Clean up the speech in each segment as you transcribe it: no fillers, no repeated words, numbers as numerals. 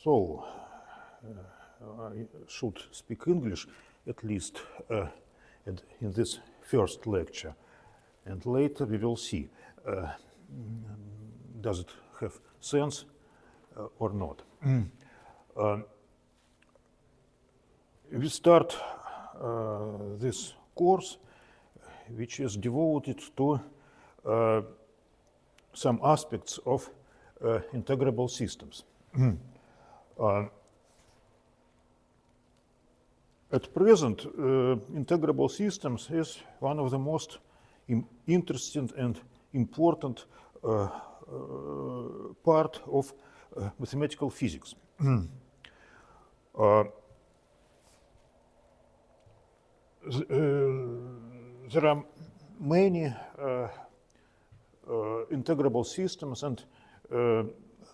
So, I should speak English, at least in this first lecture. And later we will see, does it have sense or not. We start this course, which is devoted to some aspects of integrable systems. At present, integrable systems is one of the most interesting and important part of mathematical physics. There are many integrable systems and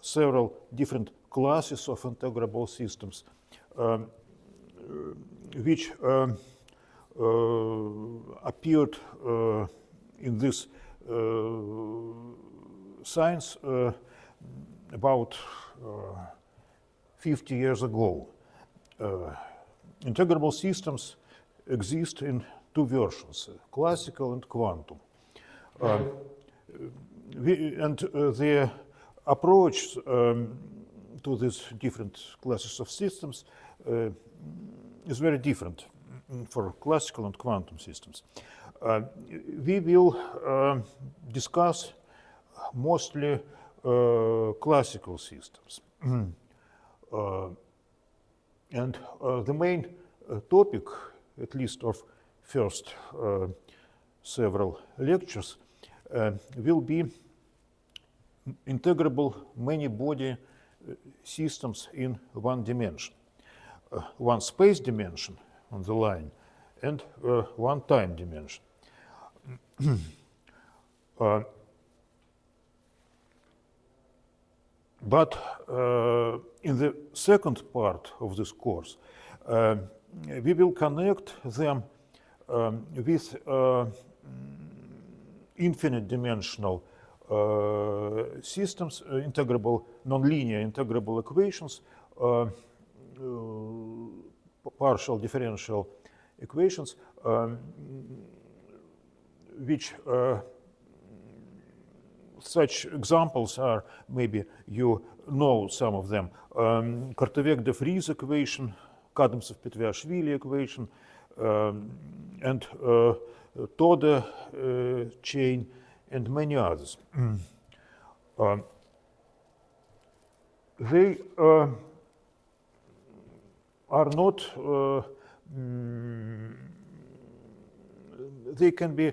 several different classes of integrable systems, which appeared in this science about 50 years ago. Integrable systems exist in two versions, classical and quantum. The approach to these different classes of systems is very different for classical and quantum systems. We will discuss mostly classical systems. And the main topic, at least of first several lectures, will be integrable many-body systems in one dimension. One space dimension on the line and one time dimension. But in the second part of this course, we will connect them with infinite dimensional systems, nonlinear integrable equations, partial differential equations, which such examples are, maybe you know some of them, Korteweg-de Vries equation, Kadamsev-Petriashvili equation, and Tode chain, and many others. They are not, they can be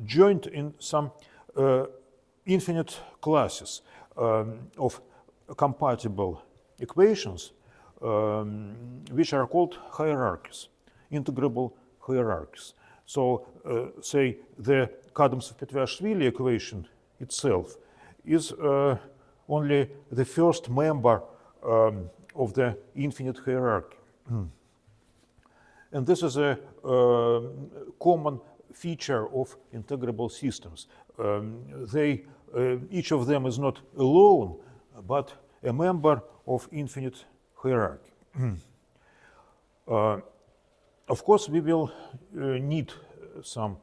joined in some infinite classes of compatible equations, which are called hierarchies, integrable hierarchies. So, say the Kadamsev-Petriashvili equation itself is only the first member of the infinite hierarchy. And this is a common feature of integrable systems. Each of them is not alone, but a member of infinite hierarchy. Of course, we will need some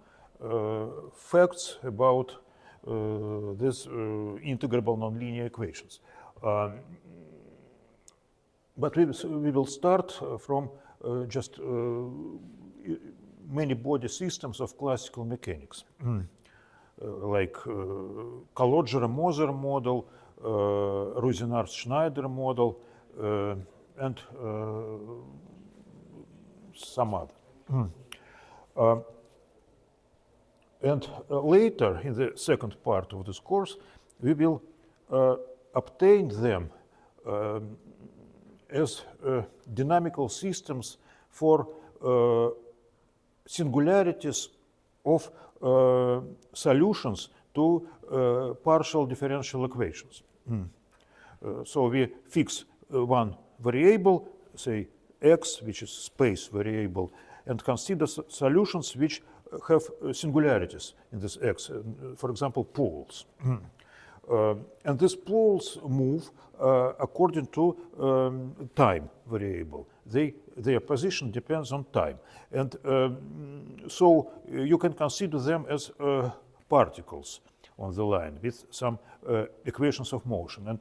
facts about these integrable nonlinear equations. But we will start from just many-body systems of classical mechanics, like Calogero-Moser model, Ruijsenaars-Schneider model, and some other. And later, in the second part of this course, we will obtain them as dynamical systems for singularities of solutions to partial differential equations. So we fix one variable, say x, which is space variable, and consider solutions which have singularities in this x, for example, poles. And these poles move according to time variable. Their position depends on time. And so you can consider them as particles on the line with some equations of motion. And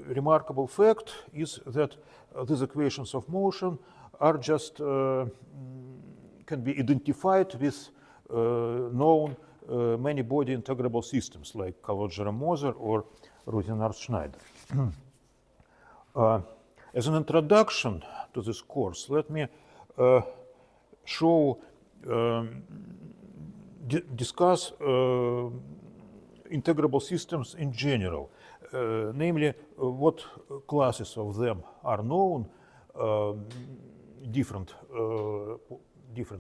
remarkable fact is that these equations of motion are just can be identified with known many-body integrable systems like Calogero-Moser or Rosenard-Schneider. As an introduction to this course, let me discuss integrable systems in general, namely what classes of them are known, different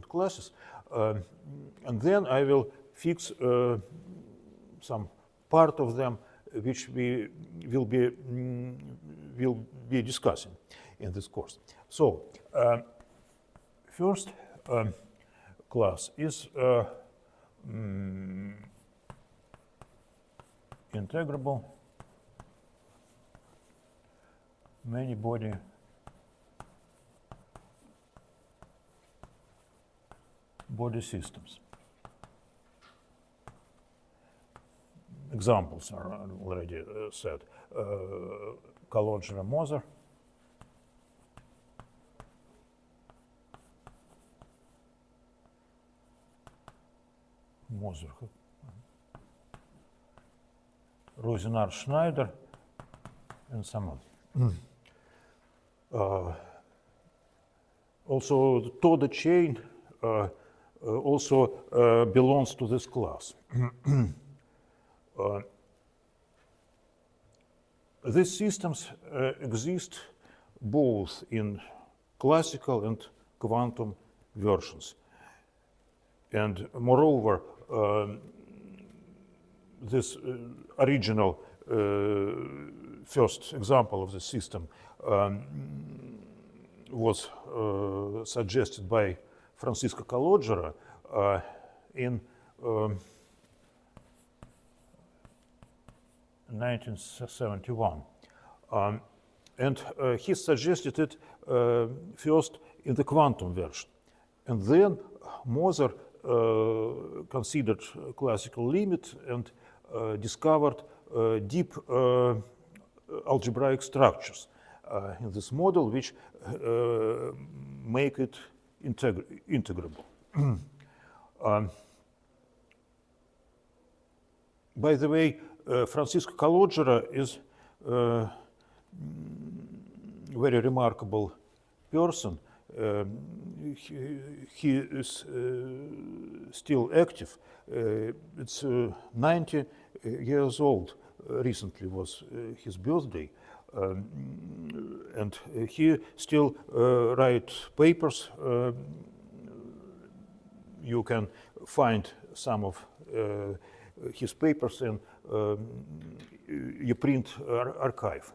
classes, and then I will fix some part of them which we will be discussing in this course. So, first class is integrable many-body systems. Examples are already said. Calogero-Moser, Rosenard-Schneider, and some others. Also, the Toda chain also belongs to this class. These systems exist both in classical and quantum versions. And moreover, this original first example of the system was suggested by Francisco Calogero in 1971. And he suggested it first in the quantum version. And then Moser considered classical limit and discovered deep algebraic structures in this model which make it integrable. By the way, Francisco Calogero is a very remarkable person. He is still active. It's 90 years old. Recently was his birthday. And he still writes papers. You can find some of his papers in print archive.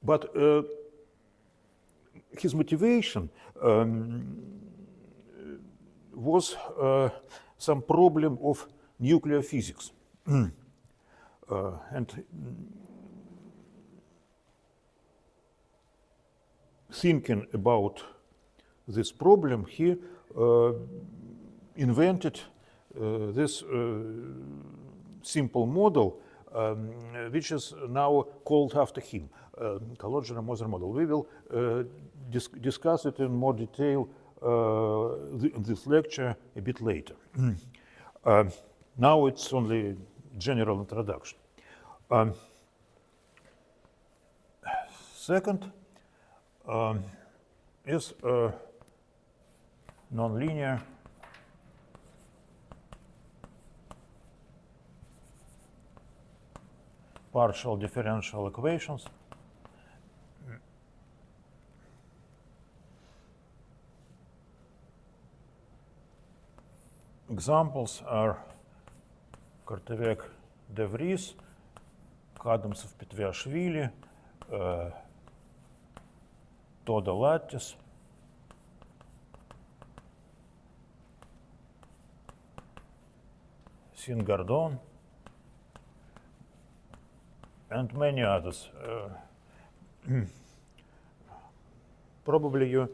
But his motivation was some problem of nuclear physics. And thinking about this problem, he invented this simple model, which is now called after him, Calogero-Moser model. We will discuss it in more detail in this lecture a bit later. Now it's only general introduction. Second is nonlinear partial differential equations. Examples are Korteweg-de Vries, Adamsov-Petviashvili, Toda lattice, Singardon, and many others. Probably you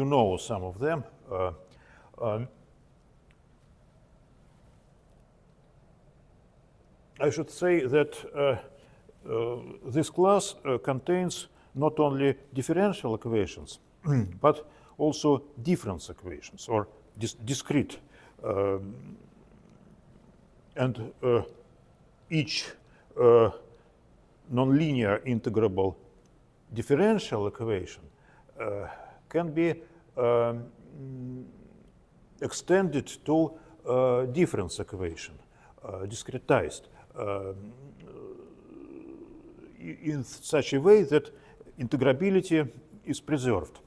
know some of them. I should say that this class contains not only differential equations, but also difference equations or discrete. And each nonlinear integrable differential equation can be extended to difference equation, discretized in such a way that integrability is preserved.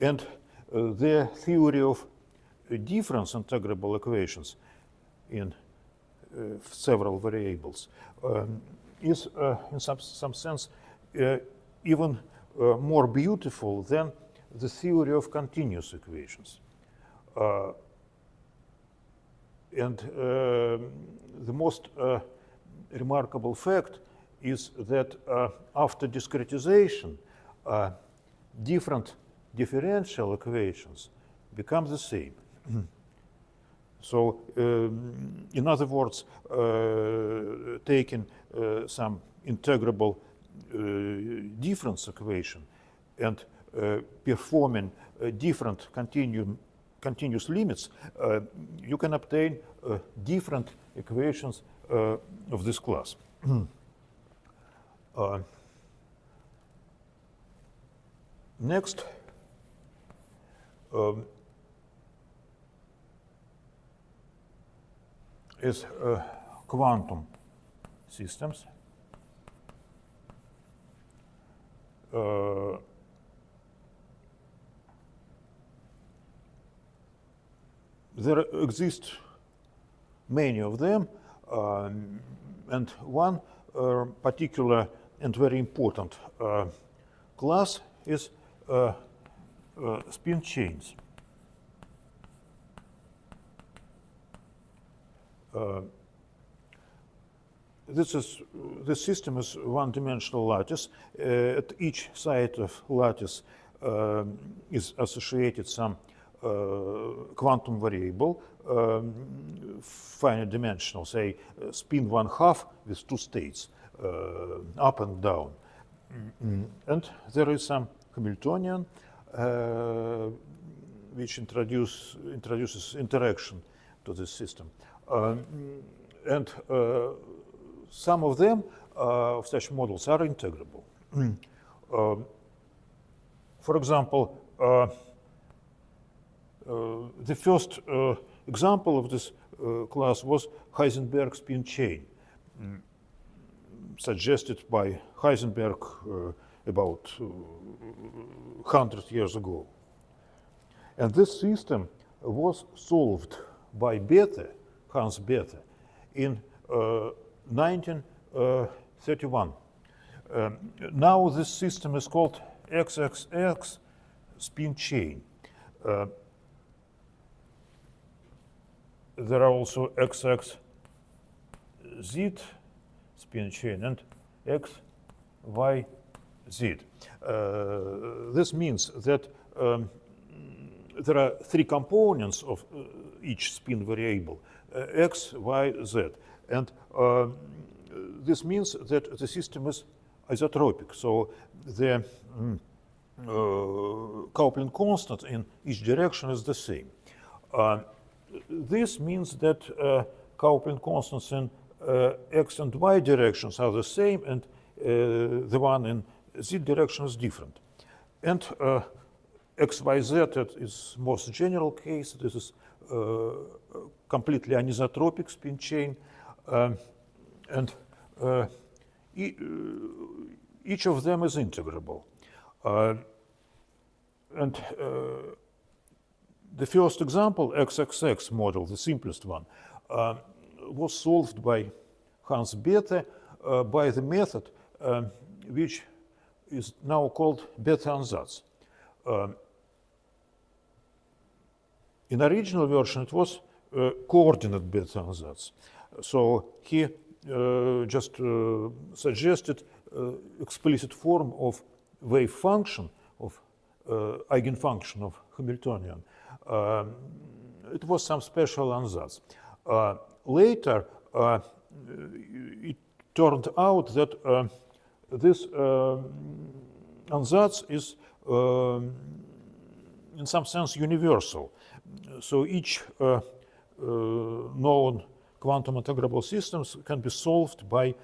And the theory of difference integrable equations in several variables is in some sense even more beautiful than the theory of continuous equations. And the most remarkable fact is that after discretization, different differential equations become the same. So, in other words, taking some integrable difference equation and performing different continuous limits, you can obtain different equations of this class. Next, is quantum systems. There exist many of them, and one particular and very important class is spin chains. This system is one-dimensional lattice. At each side of lattice is associated some quantum variable, finite dimensional, say spin 1/2 with two states, up and down. And there is some Hamiltonian which introduces interaction to this system. And some of them, of such models, are integrable. For example, the first example of this class was Heisenberg spin chain, suggested by Heisenberg about 100 years ago. And this system was solved by Bethe, Hans Bethe, in 1931. Now this system is called XXX spin chain. There are also XXZ spin chain and XYZ. This means that there are three components of each spin variable, X, Y, Z. And this means that the system is isotropic. So the coupling constant in each direction is the same. This means that coupling constants in X and Y directions are the same, and the one in Z direction is different. And XYZ is most general case. This is completely anisotropic spin chain, and each of them is integrable. And the first example, XXX model, the simplest one, was solved by Hans Bethe by the method which is now called Bethe-Ansatz. in original version, it was coordinate beta ansatz. So he just suggested explicit form of wave function, of eigenfunction of Hamiltonian. It was some special ansatz. Later, it turned out that this ansatz is in some sense universal. So each known quantum integrable systems can be solved by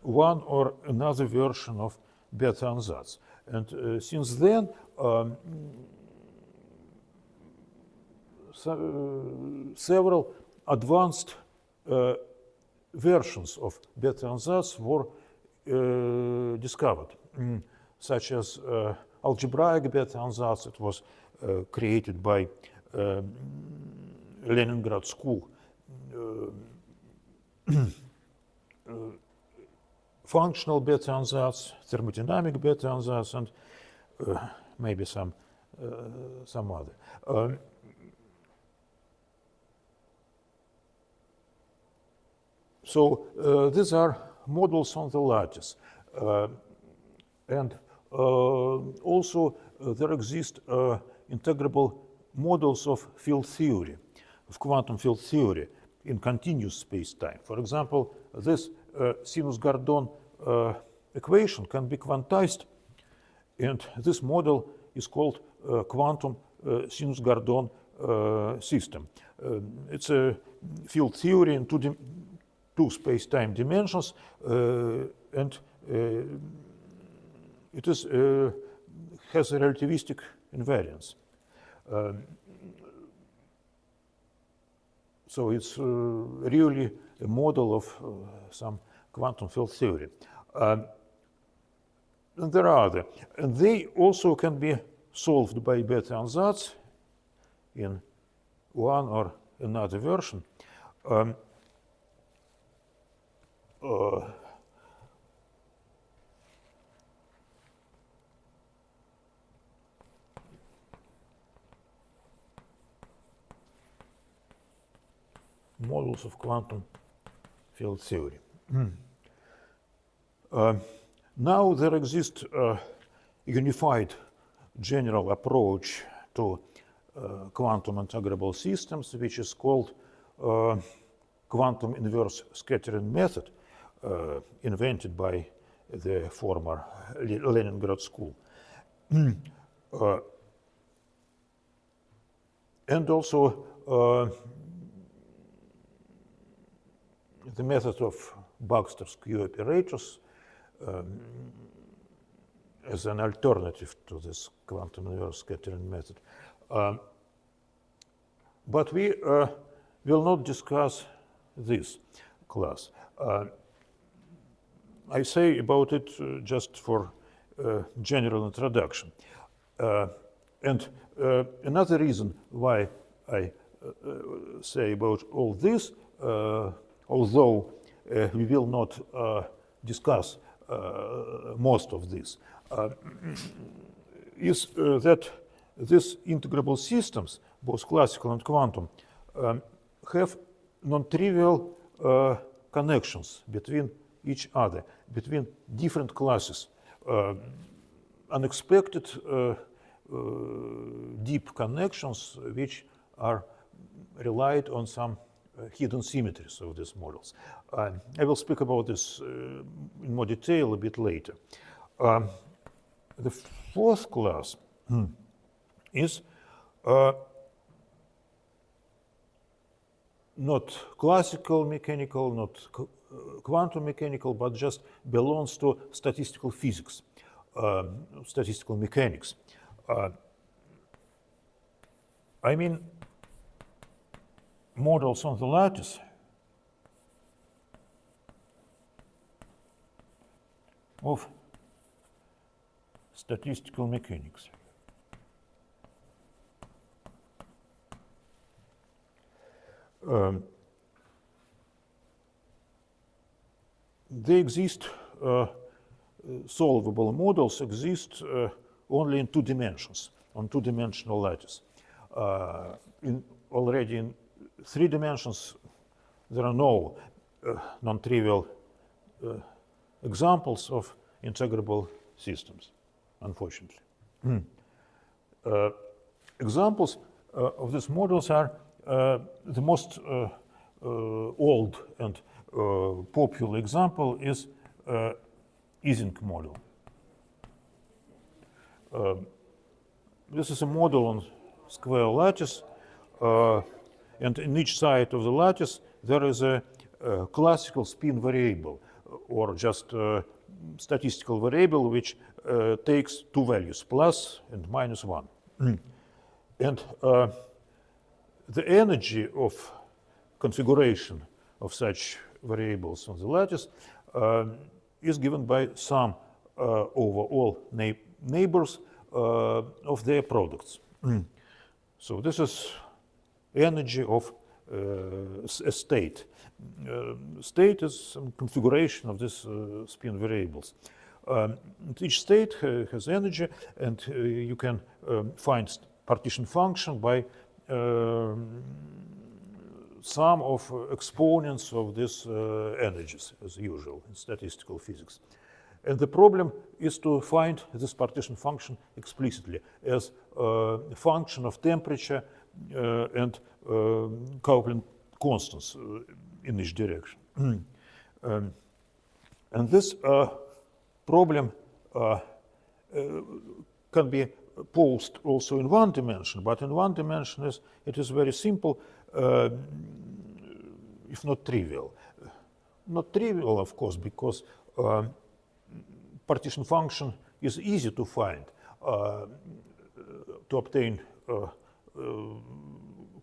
one or another version of beta ansatz. And since then, several advanced versions of beta ansatz were discovered, such as algebraic beta ansatz. It was created by Leningrad School. Functional beta ansatz, thermodynamic beta ansatz, and maybe some other. So these are models on the lattice, and also there exist integrable models of field theory, of quantum field theory in continuous space-time. For example, this sinus-Gordon equation can be quantized, and this model is called quantum sinus-Gordon system. It's a field theory in two space-time dimensions, and it is has a relativistic invariance. So it's really a model of some quantum field theory. And there are other, and they also can be solved by beta ansatz in one or another version. Models of quantum field theory. Now there exists a unified general approach to quantum integrable systems, which is called quantum inverse scattering method, invented by the former Leningrad School. And also the method of Baxter's Q operators as an alternative to this quantum inverse scattering method. But we will not discuss this class. I say about it just for general introduction. And another reason why I say about all this, although we will not discuss most of this, is that these integrable systems, both classical and quantum, have non-trivial connections between each other, between different classes, unexpected deep connections which are relied on some hidden symmetries of these models. I will speak about this in more detail a bit later. The fourth class is not classical mechanical, not quantum mechanical, but just belongs to statistical physics, statistical mechanics. I mean, models on the lattice of statistical mechanics. They exist, solvable models exist only in two dimensions, on two-dimensional lattice. Already in 3 dimensions, there are no non-trivial examples of integrable systems, unfortunately. Examples of these models are the most old and popular example is Ising model. This is a model on square lattice, and in each side of the lattice there is a classical spin variable, or just statistical variable, which takes 2 values, plus and minus 1. And the energy of configuration of such variables on the lattice is given by sum over all neighbors of their products. So this is energy of a state. State is some configuration of these spin variables. Each state has energy, and you can find partition function by sum of exponents of these energies, as usual in statistical physics. And the problem is to find this partition function explicitly as a function of temperature and coupling constants in each direction. And this problem can be posed also in 1 dimension, but in 1 dimension it is very simple, if not trivial. Not trivial, of course, because partition function is easy to find, to obtain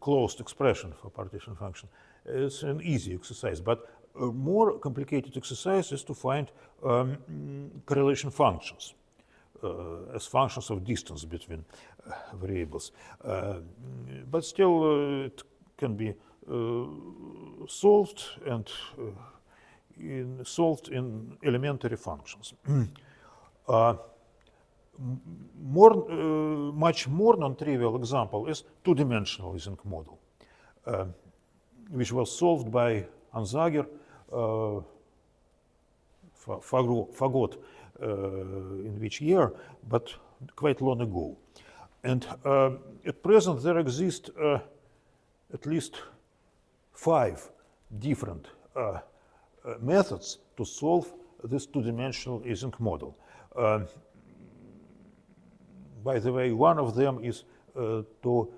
closed expression for partition function. It's an easy exercise, but a more complicated exercise is to find correlation functions as functions of distance between variables. But still it can be solved, and solved in elementary functions. Much more non-trivial example is 2-dimensional Ising model, which was solved by Anzager, forgot in which year, but quite long ago. And at present there exist at least 5 different methods to solve this 2-dimensional Ising model. By the way, one of them is to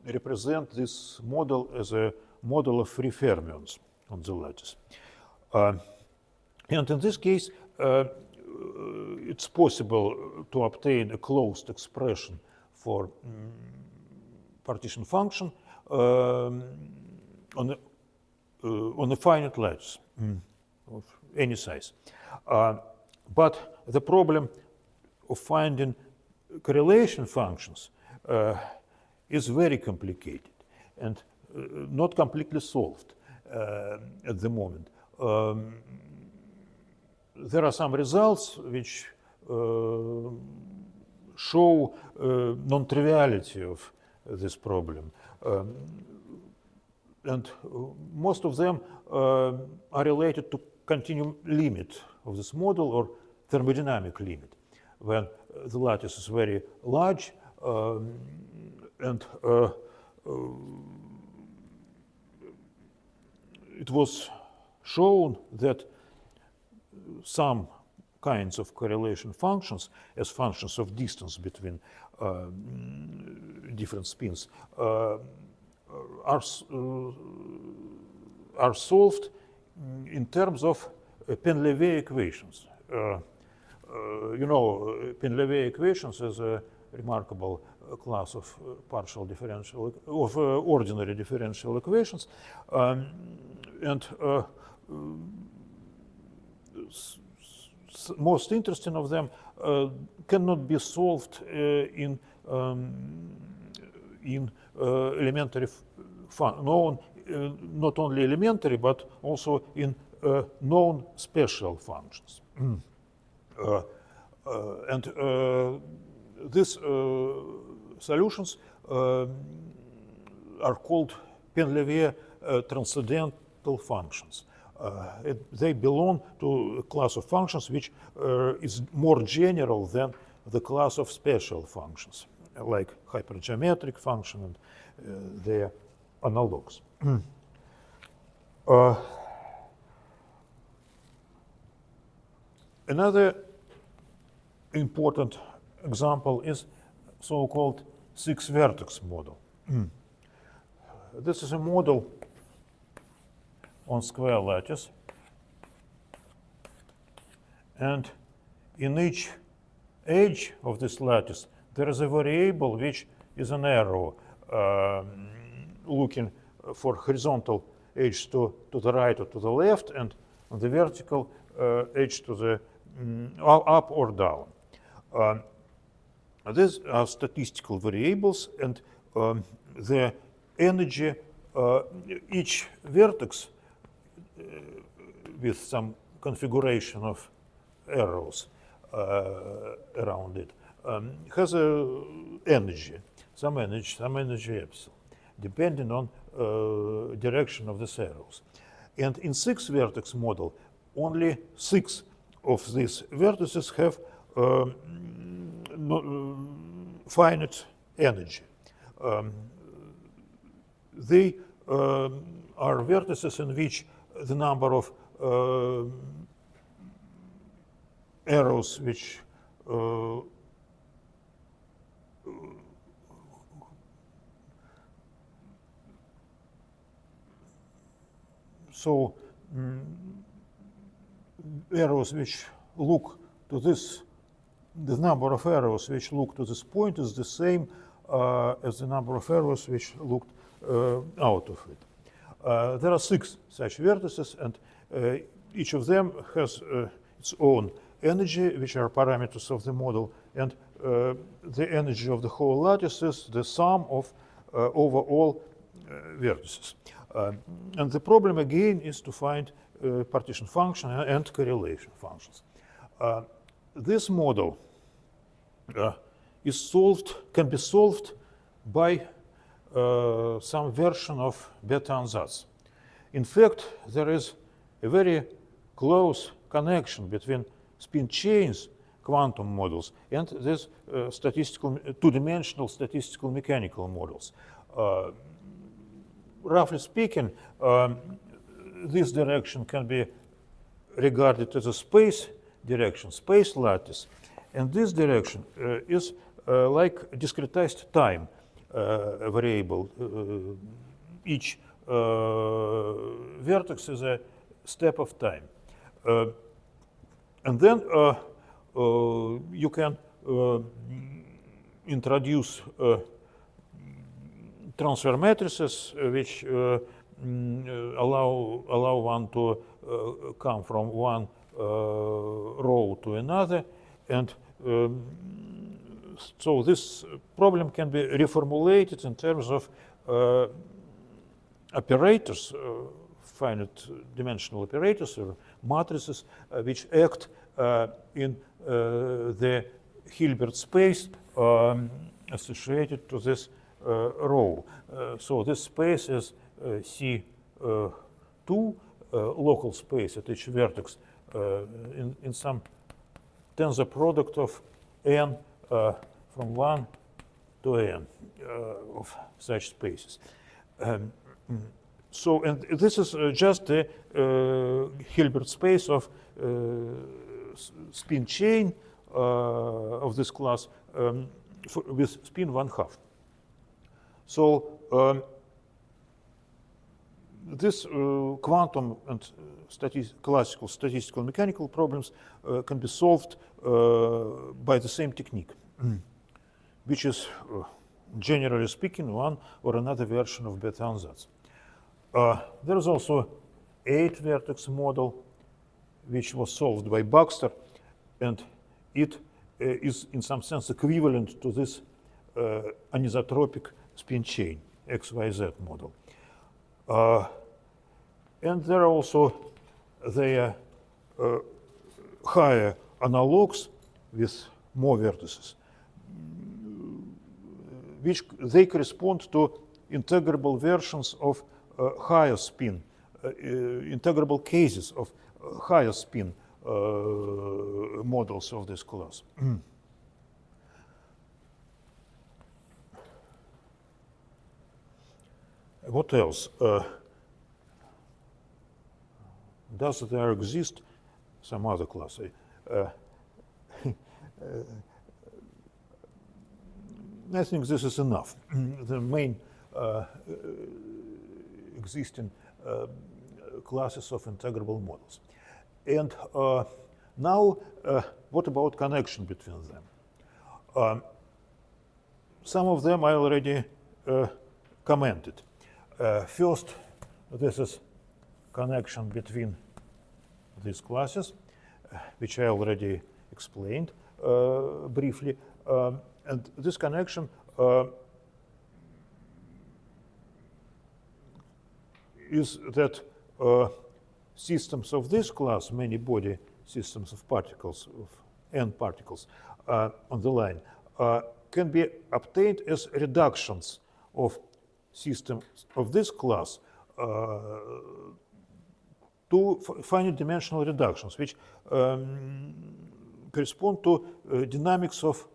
represent this model as a model of free fermions on the lattice. And in this case, it's possible to obtain a closed expression for partition function on a finite lattice of any size. But the problem of finding correlation functions is very complicated and not completely solved at the moment. There are some results which show non-triviality of this problem. And most of them are related to continuum limit of this model, or thermodynamic limit, when the lattice is very large and it was shown that some kinds of correlation functions, as functions of distance between different spins, are solved in terms of Penlevet equations. You know, Penlevet equations is a remarkable class of partial differential, of ordinary differential equations, and most interesting of them cannot be solved in elementary known, not only elementary but also in known special functions. And this solutions are called Penlevier transcendental functions. They belong to a class of functions which is more general than the class of special functions, like hypergeometric function and their analogues. Another important example is so-called six-vertex model. This is a model on square lattice, and in each edge of this lattice there is a variable which is an arrow looking for horizontal edge to the right or to the left, and on the vertical edge to the up or down. These are statistical variables, and the energy, each vertex with some configuration of arrows around it has some energy epsilon, depending on direction of these arrows. And in six-vertex model, only 6 of these vertices have finite energy. They are vertices in which the number of arrows which arrows which look to this, the number of arrows which look to this point is the same as the number of arrows which looked out of it. There are 6 such vertices, and each of them has its own energy, which are parameters of the model, and the energy of the whole lattice is the sum of over all vertices. And the problem again is to find partition function and correlation functions. This model can be solved by some version of beta-ansatz. In fact, there is a very close connection between spin chains quantum models and these two-dimensional statistical mechanical models. Roughly speaking, this direction can be regarded as a space direction, space lattice, and this direction is like discretized time variable. Each vertex is a step of time. And then you can introduce transfer matrices which allow one to come from one row to another, and so this problem can be reformulated in terms of operators, finite dimensional operators or matrices which act in the Hilbert space associated to this row. So this space is C2, local space at each vertex in some tensor product of n from 1 to n of such spaces. So, and this is just the Hilbert space of spin chain of this class with spin 1/2. So this quantum and classical statistical mechanical problems can be solved by the same technique, which is, generally speaking, one or another version of beta-ansatz. There is also 8-vertex model, which was solved by Baxter, and it is in some sense equivalent to this anisotropic spin chain XYZ model. And there are also their higher analogues with more vertices. which they correspond to integrable versions of higher spin, integrable cases of higher spin models of this class. What else? Does there exist some other class? I think this is enough. The main existing classes of integrable models. And now, what about connection between them? Some of them I already commented. First, this is connection between these classes, which I already explained briefly. And this connection is that systems of this class, many body systems of particles, of n particles on the line, can be obtained as reductions of systems of this class to finite dimensional reductions, which correspond to dynamics of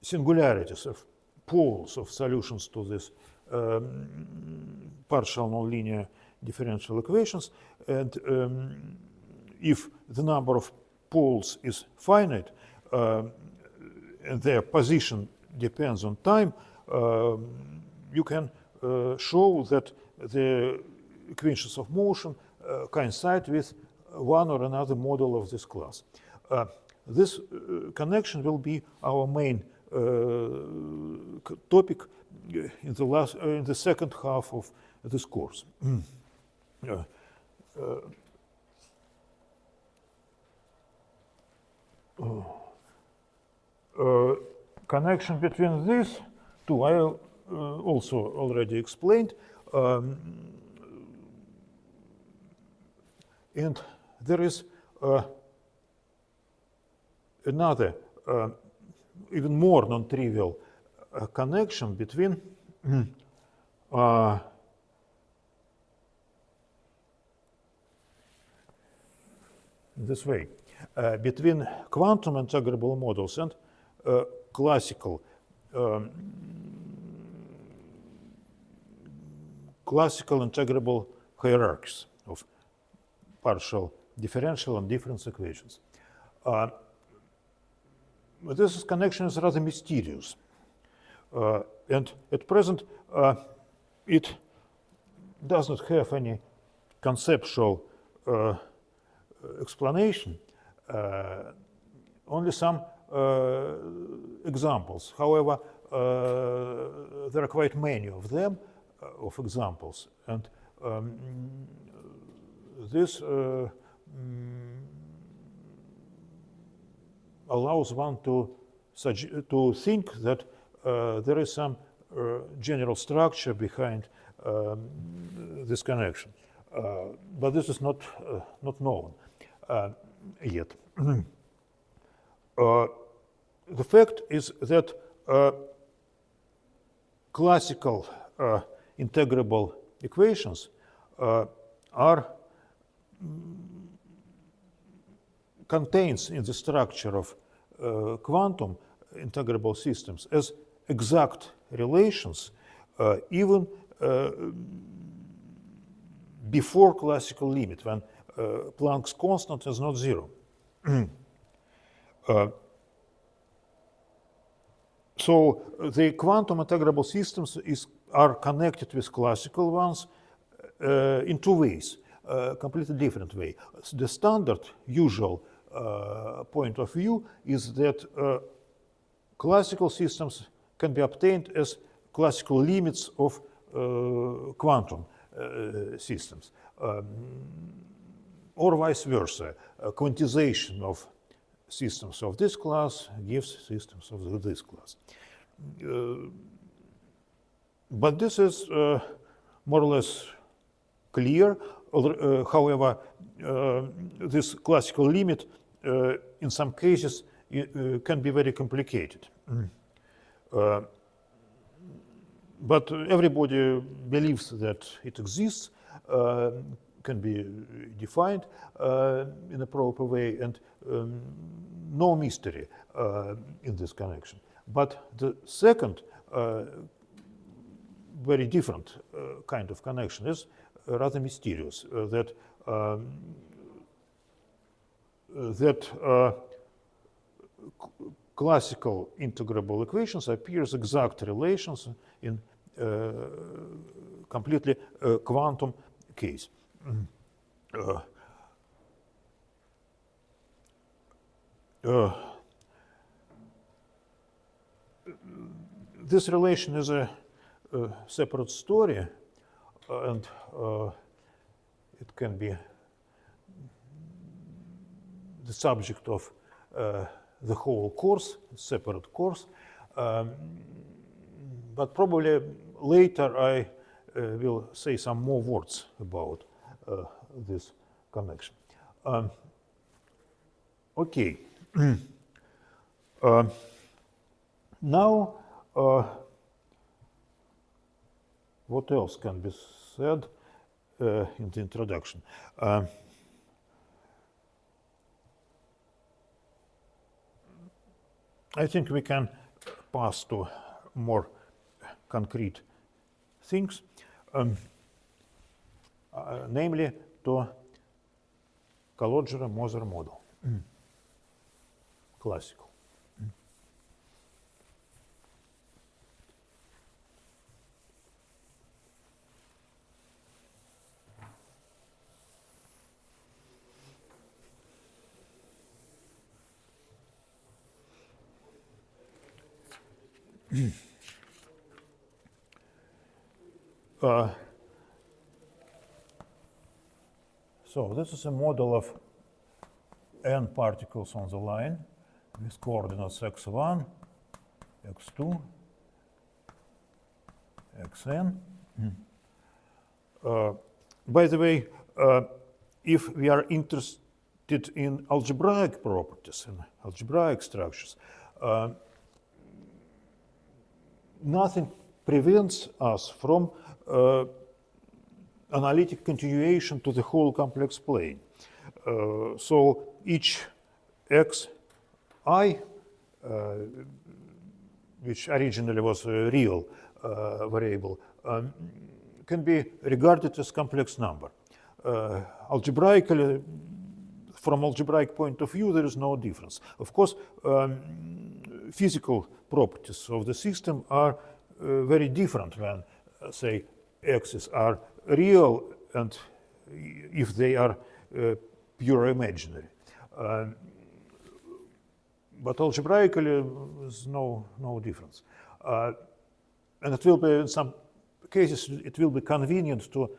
singularities, of poles of solutions to this partial nonlinear differential equations. And if the number of poles is finite and their position depends on time, you can show that the equations of motion coincide with one or another model of this class. This connection will be our main topic in the second half of this course. Connection between these two I also already explained, and there is another even more non-trivial connection between this way, between quantum integrable models and classical integrable hierarchies of partial differential and difference equations. This connection is rather mysterious, and at present it does not have any conceptual explanation, only some examples. However, there are quite many of them, of examples, and this allows one to think that there is some general structure behind this connection, but this is not known yet. The fact is that classical integrable equations are contains in the structure of quantum integrable systems as exact relations even before classical limit, when Planck's constant is not zero. So the quantum integrable systems are connected with classical ones in two ways, completely different way. The standard, usual point of view is that classical systems can be obtained as classical limits of quantum systems, or vice versa. A quantization of systems of this class gives systems of this class. But this is more or less clear. However, this classical limit in some cases can be very complicated. but everybody believes that it exists, can be defined in a proper way, and no mystery in this connection. But the second very different kind of connection is rather mysterious, that classical integrable equations appear as exact relations in completely quantum case. This relation is a separate story, and it can be the subject of the whole course, separate course. But probably later I will say some more words about this connection. Okay. Now, what else can be said in the introduction? I think we can pass to more concrete things, namely to Calogero-Moser model, classical. So this is a model of n particles on the line with coordinates x1, x2, xn. By the way, if we are interested in algebraic properties and algebraic structures, nothing prevents us from analytic continuation to the whole complex plane. So each xi, which originally was a real variable, can be regarded as complex number. Algebraically, from algebraic point of view, there is no difference. Of course, physical properties of the system are very different when, say, x's are real and if they are pure imaginary. But algebraically, there's no difference. And it will be, in some cases, it will be convenient to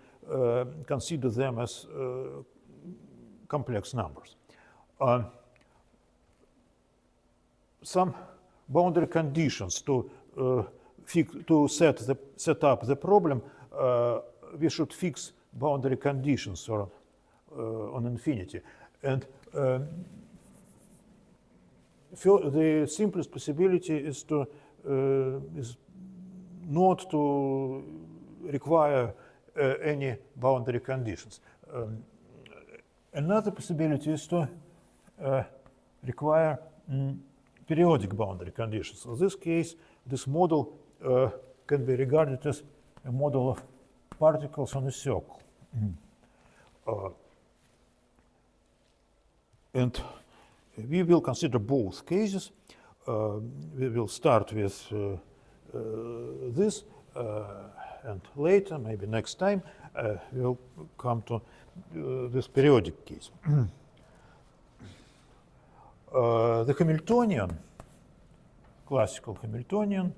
consider them as complex numbers. Some boundary conditions to set up the problem, we should fix boundary conditions on infinity. And the simplest possibility is not to require any boundary conditions. Another possibility is to require periodic boundary conditions. In this case, this model can be regarded as a model of particles on a circle. And we will consider both cases. We will start with this, and later, maybe next time, we'll come to this periodic case. The Hamiltonian, classical Hamiltonian,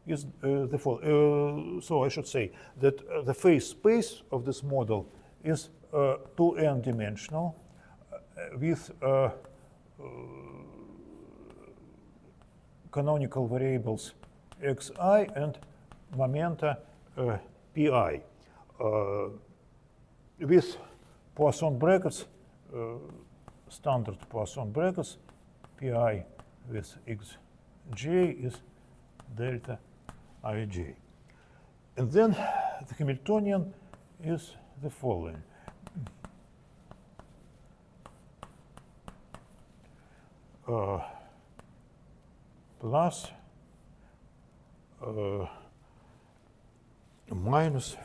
is the following. So I should say that the phase space of this model is 2n dimensional with canonical variables xi and momenta pi, with Poisson brackets, standard Poisson brackets, pi with xj is delta ij. And then the Hamiltonian is the following. Plus minus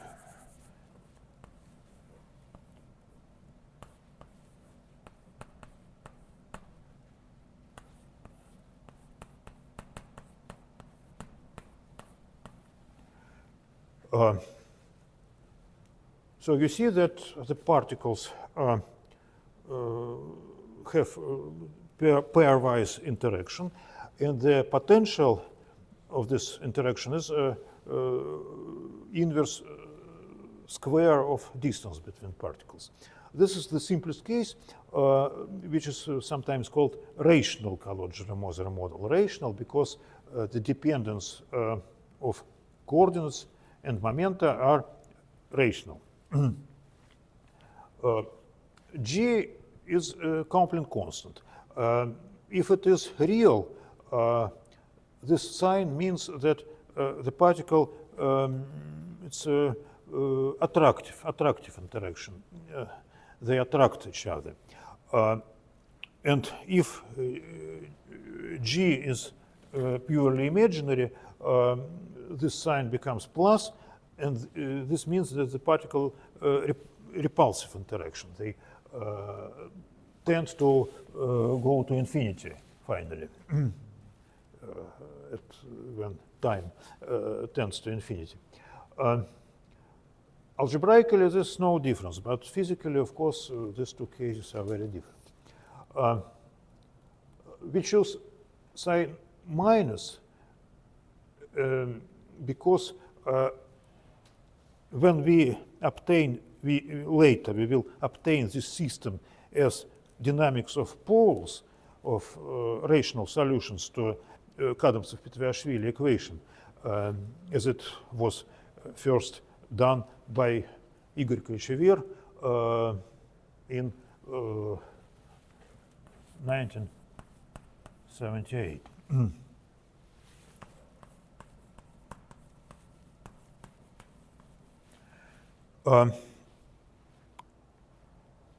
so you see that the particles have pairwise interaction, and the potential of this interaction is inverse square of distance between particles. This is the simplest case, which is sometimes called rational Calogero-Moser model. Rational because the dependence of coordinates and momenta are rational. G is a Compline constant. If it is real, this sign means that the particle it's attractive interaction. They attract each other. And if G is purely imaginary, this sign becomes plus, and this means that the particle repulsive interaction. They tend to go to infinity finally, when time tends to infinity. Algebraically, there's no difference, but physically, of course, these two cases are very different. We choose sign minus because when we obtain, later we will obtain this system as dynamics of poles of rational solutions to Kadamtsov-Petriashvili equation, as it was first done by Igor Kochever in 1978.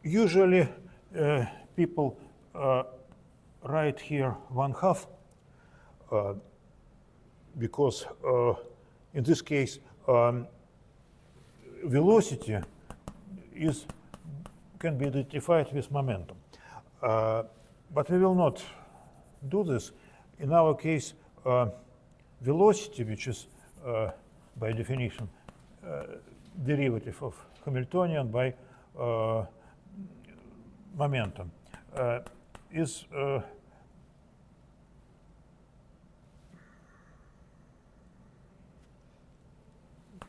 Usually people write here 1/2 because in this case velocity can be identified with momentum. But we will not do this. In our case, velocity, which is by definition derivative of Hamiltonian by momentum, is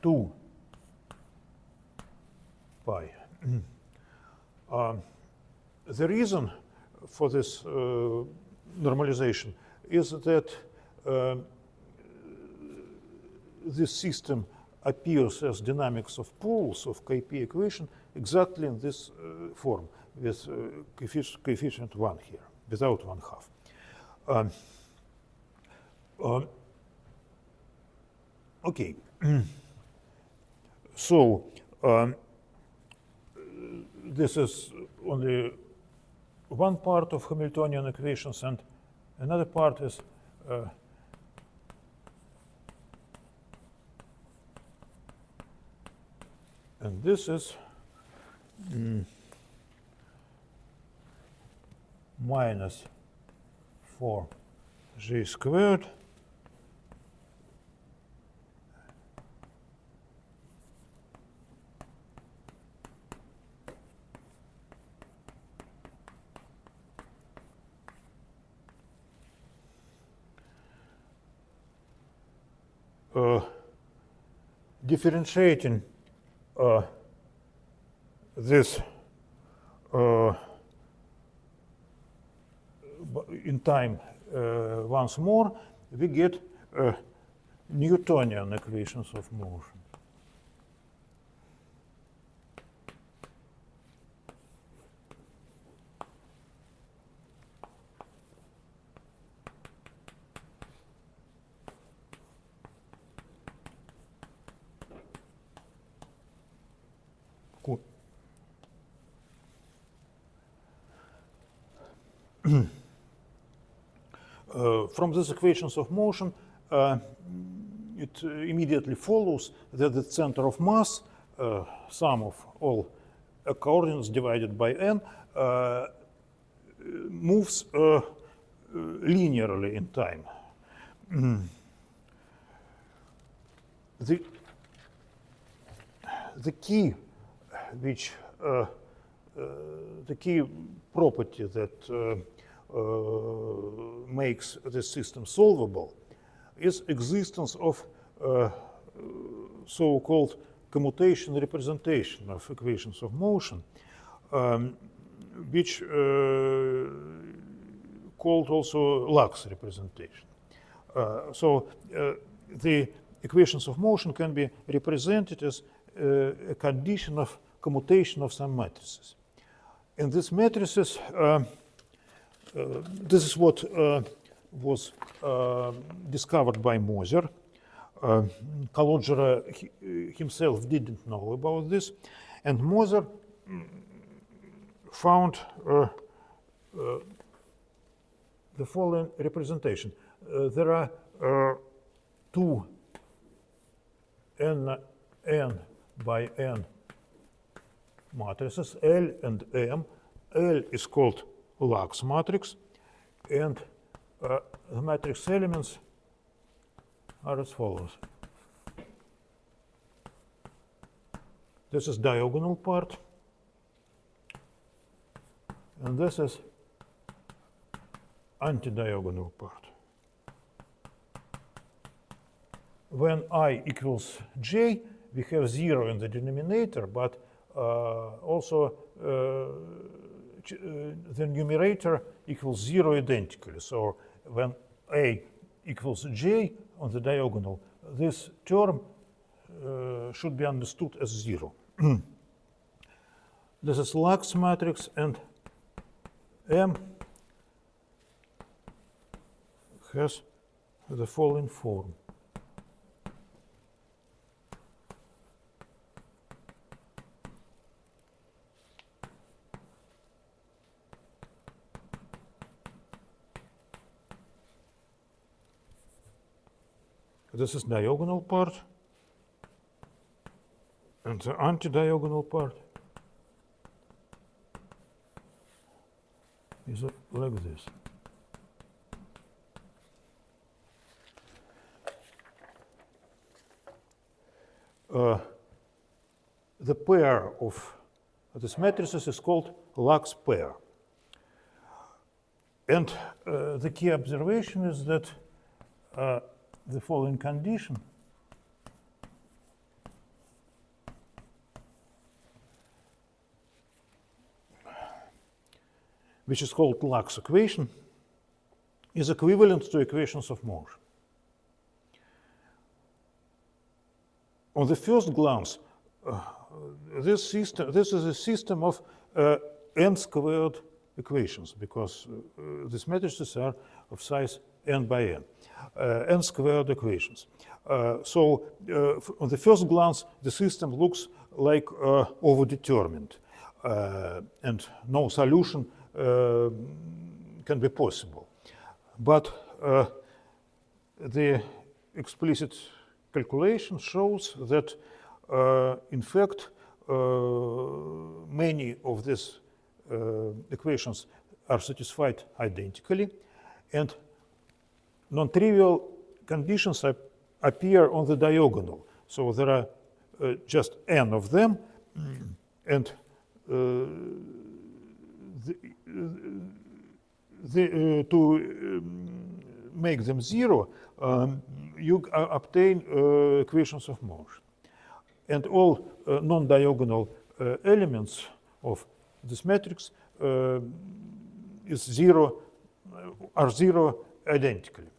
two pi. The reason for this normalization is that this system appears as dynamics of poles of KP equation exactly in this form, with coefficient 1 here, without 1/2. Okay. So this is only one part of Hamiltonian equations, and another part is and this is minus 4g squared differentiating this in time once more, we get Newtonian equations of motion. From these equations of motion, it immediately follows that the center of mass, sum of all coordinates divided by n, moves linearly in time. The key property that makes this system solvable is existence of so-called commutation representation of equations of motion, which called also Lax representation. So the equations of motion can be represented as a condition of commutation of some matrices. And these matrices, this is what was discovered by Moser. Calogero himself didn't know about this, and Moser found the following representation. There are two n by n matrices, L and M. L is called Lax matrix, and the matrix elements are as follows. This is diagonal part, and this is anti-diagonal part. When I equals j, we have 0 in the denominator, but also the numerator equals 0 identically. So when a equals j on the diagonal, this term should be understood as 0. This is Lax matrix, and M has the following form. This is diagonal part, and the anti-diagonal part is like this. The pair of these matrices is called Lax pair. And the key observation is that the following condition which is called Lax equation is equivalent to equations of motion. On the first glance, this is a system of n squared equations, because these matrices are of size n by n. N squared equations. So on the first glance, the system looks like overdetermined, and no solution can be possible. But the explicit calculation shows that, in fact, many of these equations are satisfied identically, and non-trivial conditions appear on the diagonal. So there are just n of them, and to make them 0, you obtain equations of motion. And all non-diagonal elements of this matrix are 0 identically.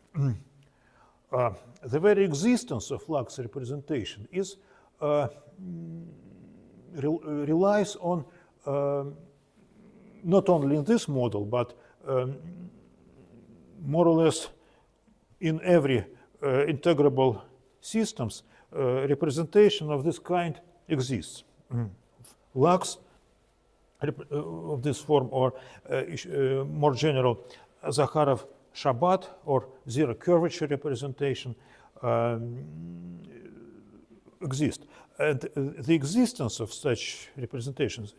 The very existence of Lax representation is relies on not only in this model, but more or less in every integrable systems, representation of this kind exists. lax of this form, or more general, Zakharov-Shabat or zero curvature representation exist. And the existence of such representations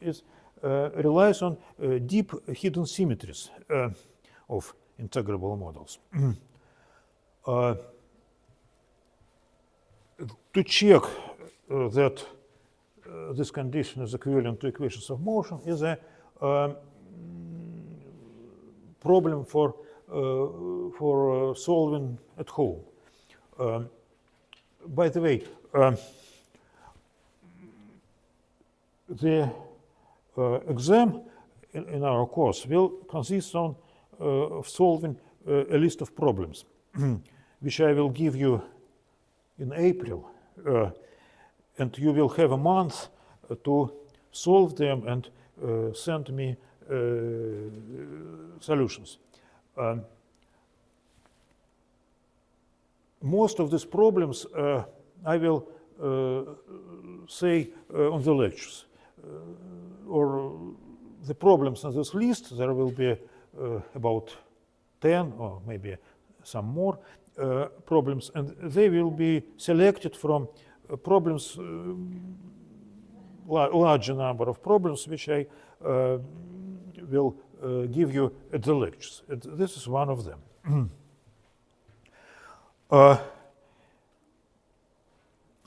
relies on deep hidden symmetries of integrable models. To check that this condition is equivalent to equations of motion is a problem for solving at home. By the way, the exam in our course will consist of solving a list of problems, which I will give you in April, and you will have a month to solve them and send me solutions. Most of these problems I will say on the lectures, or the problems on this list. There will be about 10 or maybe some more problems, and they will be selected from problems, larger number of problems, which I will give you at the lectures. And this is one of them.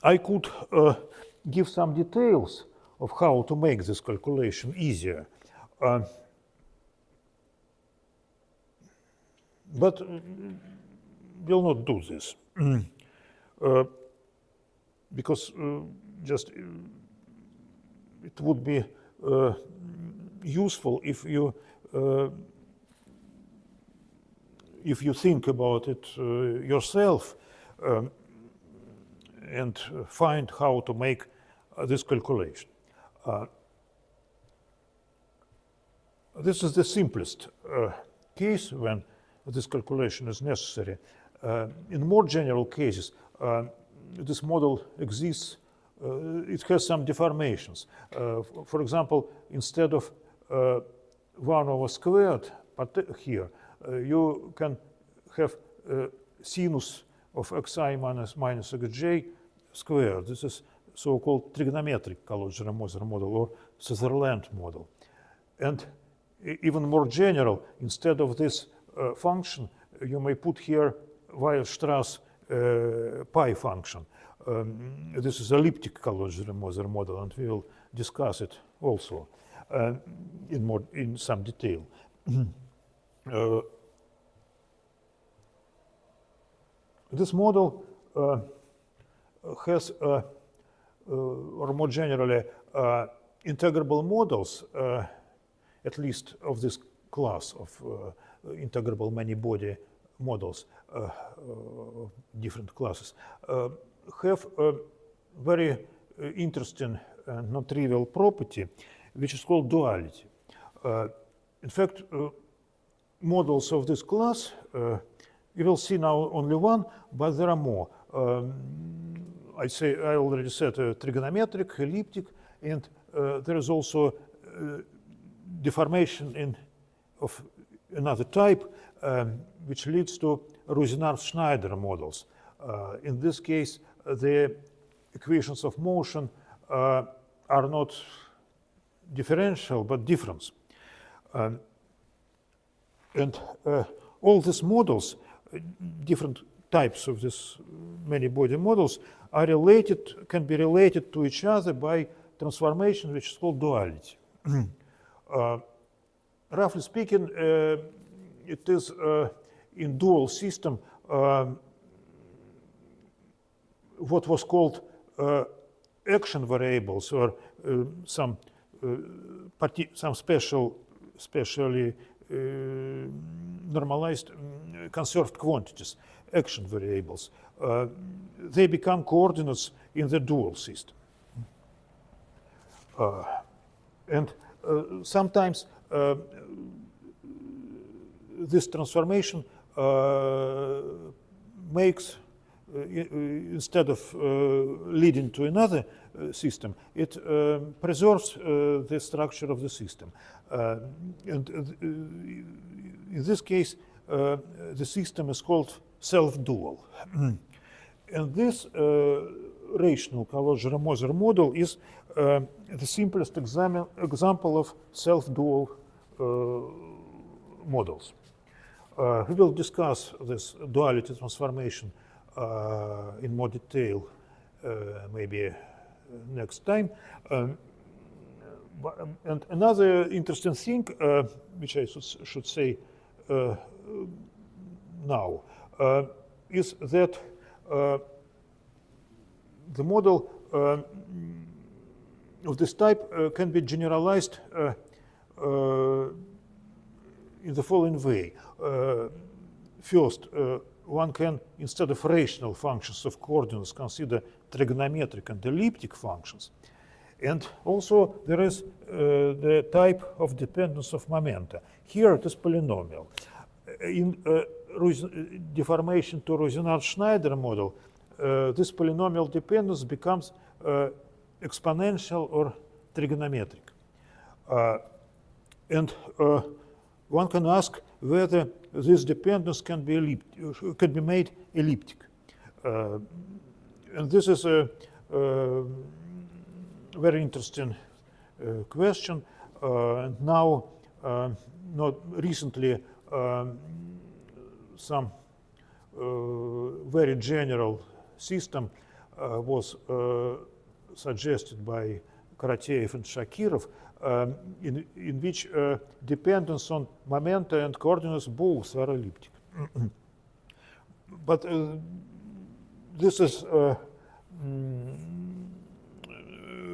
I could give some details of how to make this calculation easier, but will not do this because just it would be useful if you think about it yourself and find how to make this calculation. This is the simplest case when this calculation is necessary. In more general cases, this model exists. It has some deformations. For example, instead of 1 over squared here, you can have sinus of xi minus xj squared. This is so-called trigonometric Calogero-Moser model or Sutherland model. And even more general, instead of this function, you may put here Weierstrass pi function. This is elliptic Calogero-Moser model, and we will discuss it also in some detail. This model has, or more generally, integrable models, at least of this class of integrable many-body models of different classes, have a very interesting and non-trivial property, which is called duality. In fact, models of this class, you will see now only one, but there are more. I already said trigonometric, elliptic, and there is also deformation of another type, which leads to Rusinard-Schneider models. In this case, the equations of motion are not differential, but difference. And all these models, different types of these many-body models, are related, can be related to each other by transformation, which is called duality. Roughly speaking, it is in dual system what was called action variables, or some specially normalized conserved quantities, action variables. They become coordinates in the dual system. And sometimes this transformation makes instead of leading to another system, it preserves the structure of the system. And in this case, the system is called self-dual. And this rational Calogero-Moser model is the simplest example of self-dual models. We will discuss this duality transformation in more detail maybe next time. And another interesting thing, which I should say now, is that the model of this type can be generalized in the following way. First, one can, instead of rational functions of coordinates, consider trigonometric and elliptic functions. And also there is the type of dependence of momenta. Here it is polynomial. In deformation to Rosenard-Schneider model, this polynomial dependence becomes exponential or trigonometric. And one can ask whether this dependence can be made elliptic. And this is a very interesting question. And now, not recently, some very general system was suggested by Karateyev and Shakirov, in which dependence on momenta and coordinates both are elliptic. But this is a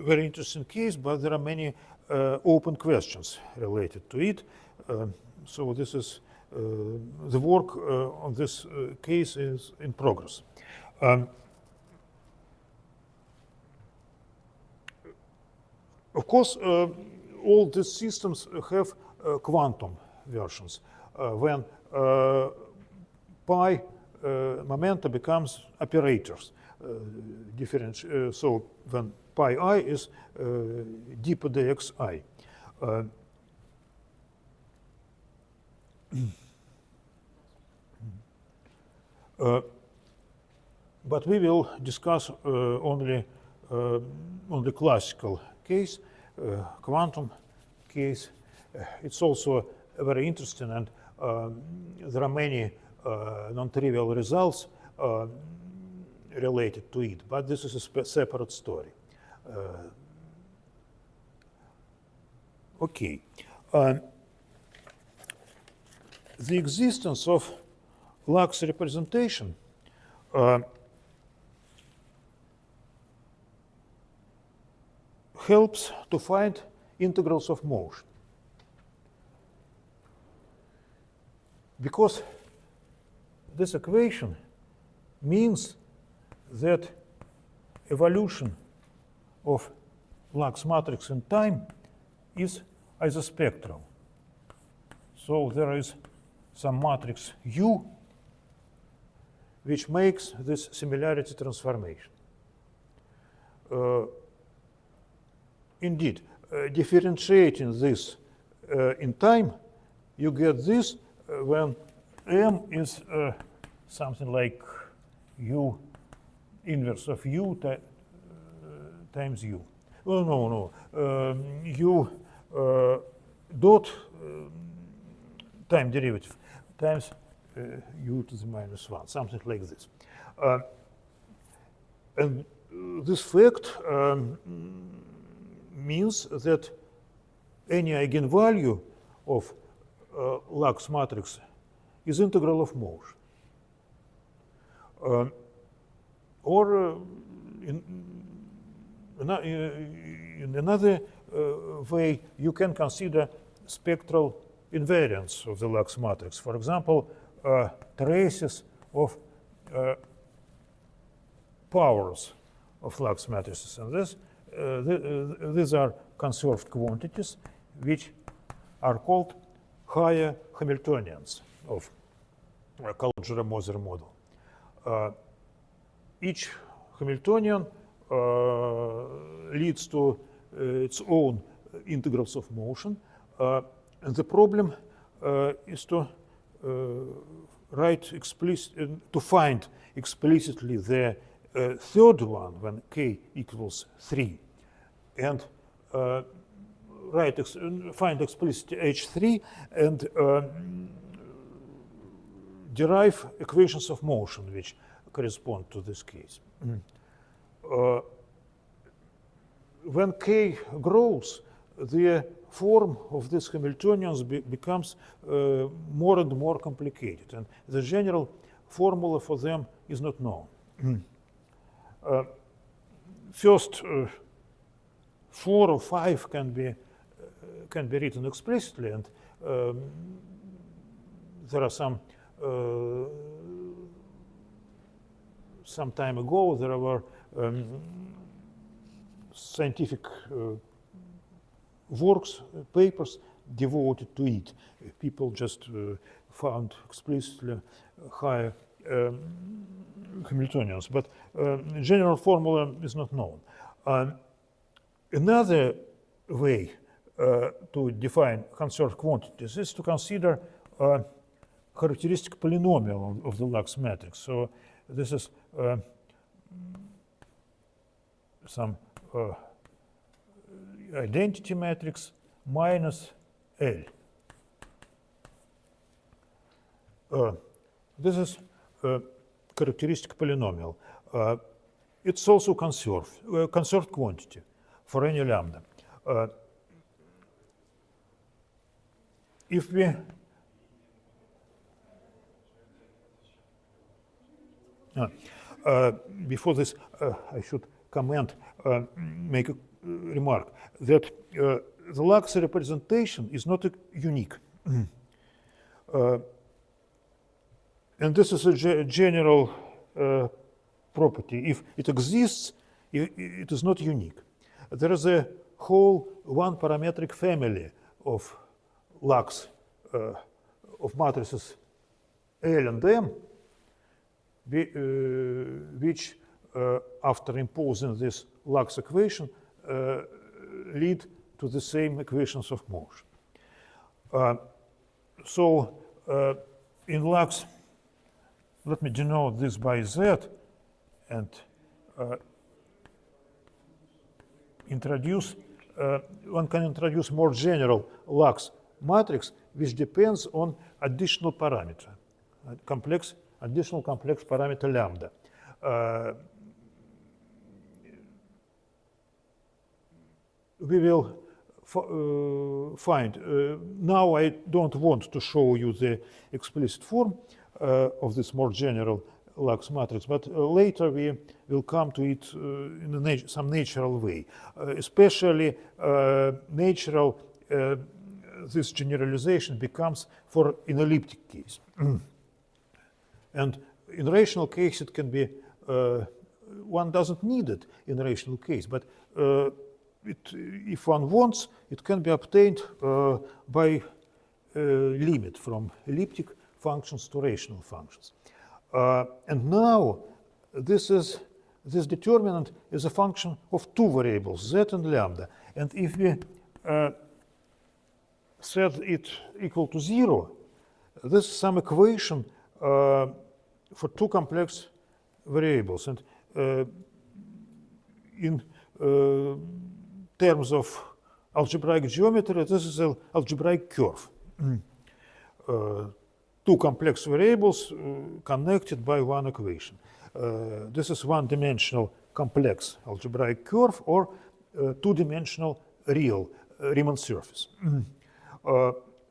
very interesting case, but there are many open questions related to it. So this is the work on this case is in progress. Of course, all these systems have quantum versions. When pi momenta becomes operators, so when pi I is d per dxi. But we will discuss only on the classical case, quantum case. It's also very interesting, and there are many non-trivial results related to it, but this is a separate story. Okay. The existence of Lax representation helps to find integrals of motion. Because this equation means that evolution of Lax matrix in time is isospectral. So there is some matrix U which makes this similarity transformation. Indeed, differentiating this in time, you get this when M is something like U inverse of U times U. Oh, no. U dot time derivative times U to the minus 1, something like this. And this fact means that any eigenvalue of Lax matrix is integral of motion. Or in another way, you can consider spectral invariance of the Lax matrix. For example, traces of powers of Lax matrices. And these are conserved quantities which are called higher Hamiltonians of Calogero-Moser model. each Hamiltonian leads to its own integrals of motion. And the problem is to write to find explicitly the third one when k equals 3, and find explicitly h3 and derive equations of motion which correspond to this case. When k grows, the form of these Hamiltonians becomes more and more complicated, and the general formula for them is not known. First 4 or 5 can be written explicitly, and there are some time ago there were scientific works, papers devoted to it. People just found explicitly higher Hamiltonians, but general formula is not known. Another way to define conserved quantities is to consider characteristic polynomial of the Lux matrix. So this is some identity matrix minus L. This is a characteristic polynomial. It's also conserved quantity for any lambda. If we before this, I should make a remark that the Lux representation is not unique. And this is a general property. If it exists, it is not unique. There is a whole one-parametric family of Lux, of matrices L and M, which, after imposing this Lux equation, lead to the same equations of motion. So in Lux, let me denote this by Z and one can introduce more general Lux matrix which depends on additional parameter, additional complex parameter lambda. We will find, now I don't want to show you the explicit form of this more general Lux matrix, but later we will come to it in some natural way. Especially natural, this generalization becomes for an elliptic case. And in rational case it can be, one doesn't need it in a rational case, but if one wants, it can be obtained by limit from elliptic functions to rational functions. And now this determinant is a function of two variables, z and lambda. And if we set it equal to 0, this is some equation for two complex variables. And in terms of algebraic geometry, this is an algebraic curve. Two complex variables connected by one equation. This is one-dimensional complex algebraic curve or two-dimensional real Riemann surface.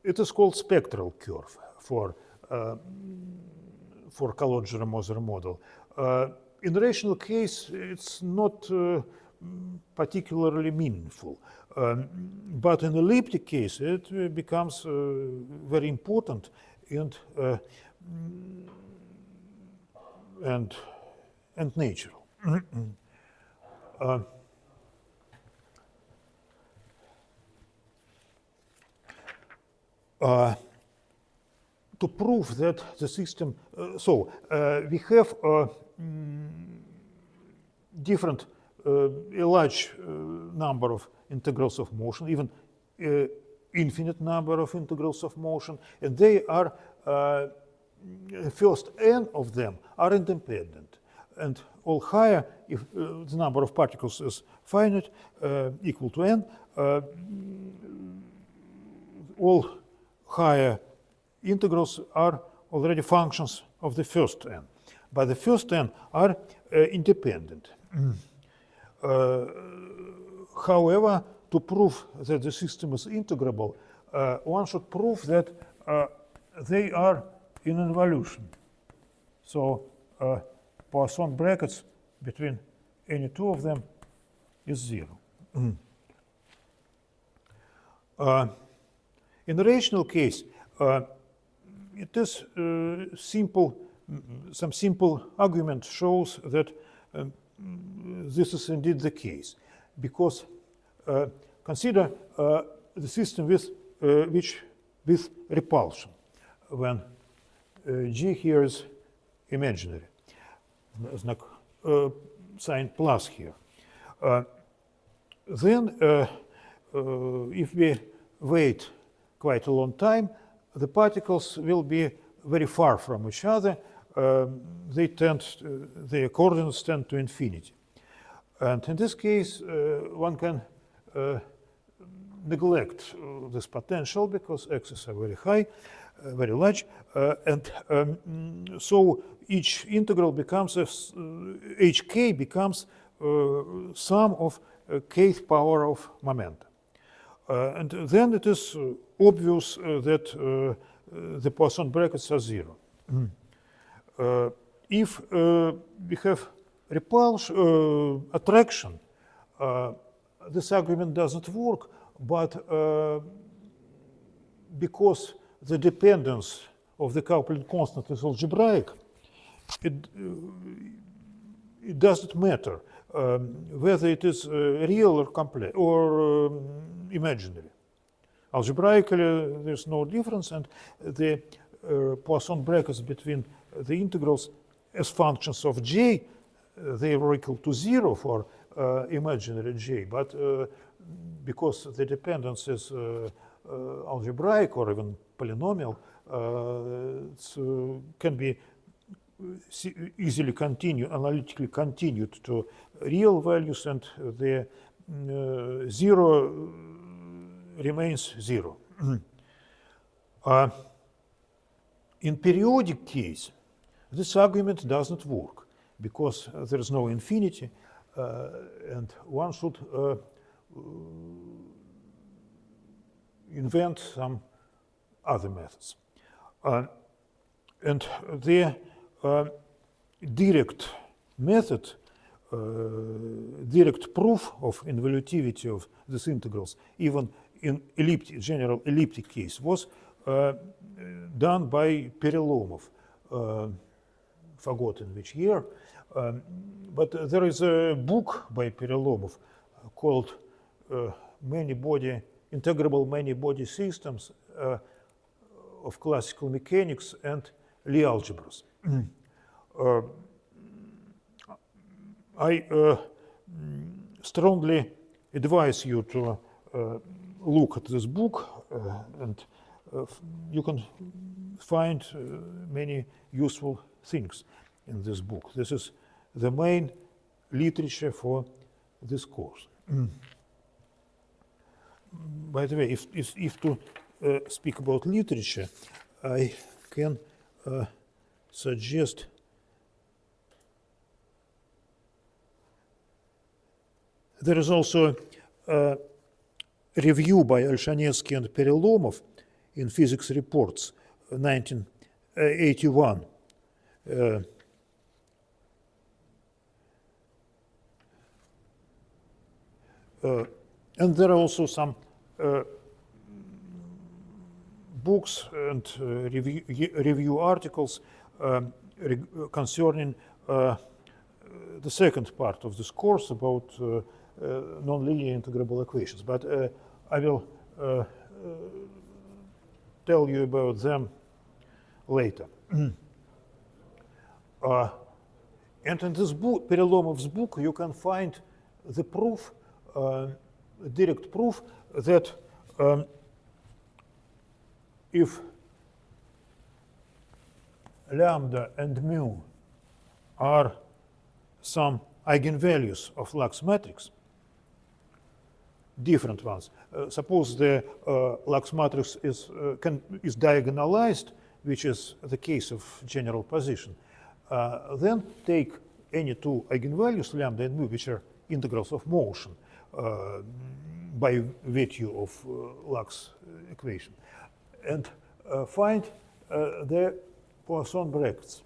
It is called spectral curve for Calogero-Moser model. In the rational case, it's not particularly meaningful. But in the elliptic case, it becomes very important and natural. To prove that the system, we have different, a large number of integrals of motion, even infinite number of integrals of motion, and they are, first n of them are independent. And all higher, if the number of particles is finite, equal to n, all higher integrals are already functions of the first n. But the first n are independent. However, to prove that the system is integrable, one should prove that they are in involution. So Poisson brackets between any two of them is 0. In the rational case, it is simple. Some simple argument shows that this is indeed the case, because consider the system with repulsion, when G here is imaginary, sign plus here. Then, if we wait quite a long time, the particles will be very far from each other. Their coordinates tend to infinity. And in this case, one can neglect this potential because x's are very high, very large, and so each integral becomes hk becomes sum of kth power of momenta. And then it is obvious that the Poisson brackets are 0. If we have repulsion, attraction, this argument doesn't work, but because the dependence of the coupling constant is algebraic, it doesn't matter whether it is real or complex or imaginary. Algebraically, there's no difference, and the Poisson brackets between the integrals as functions of j, they were equal to 0 for imaginary j, but because the dependence is algebraic or even polynomial, can be easily analytically continued to real values, and the 0 remains 0. In periodic case, this argument doesn't work because there is no infinity, and one should invent some other methods. And the direct method, direct proof of involutivity of these integrals, even in general elliptic case, was done by Perelomov, forgotten which year, but there is a book by Perelomov called Integrable Many-Body Systems of Classical Mechanics and Lie Algebras. I strongly advise you to look at this book, and you can find many useful things in this book. This is the main literature for this course. By the way, if to speak about literature, I can suggest there is also a review by Olshanevsky and Perelomov in Physics Reports, 1981. And there are also some books and review articles concerning the second part of this course about nonlinear integrable equations. But I will tell you about them later. And in this book, Perelomov's book, you can find the proof, direct proof, that if lambda and mu are some eigenvalues of Lax matrix, different ones. Suppose the Lax matrix is diagonalized, which is the case of general position. Then take any two eigenvalues, lambda and mu, which are integrals of motion by virtue of Lax equation, and find the Poisson brackets.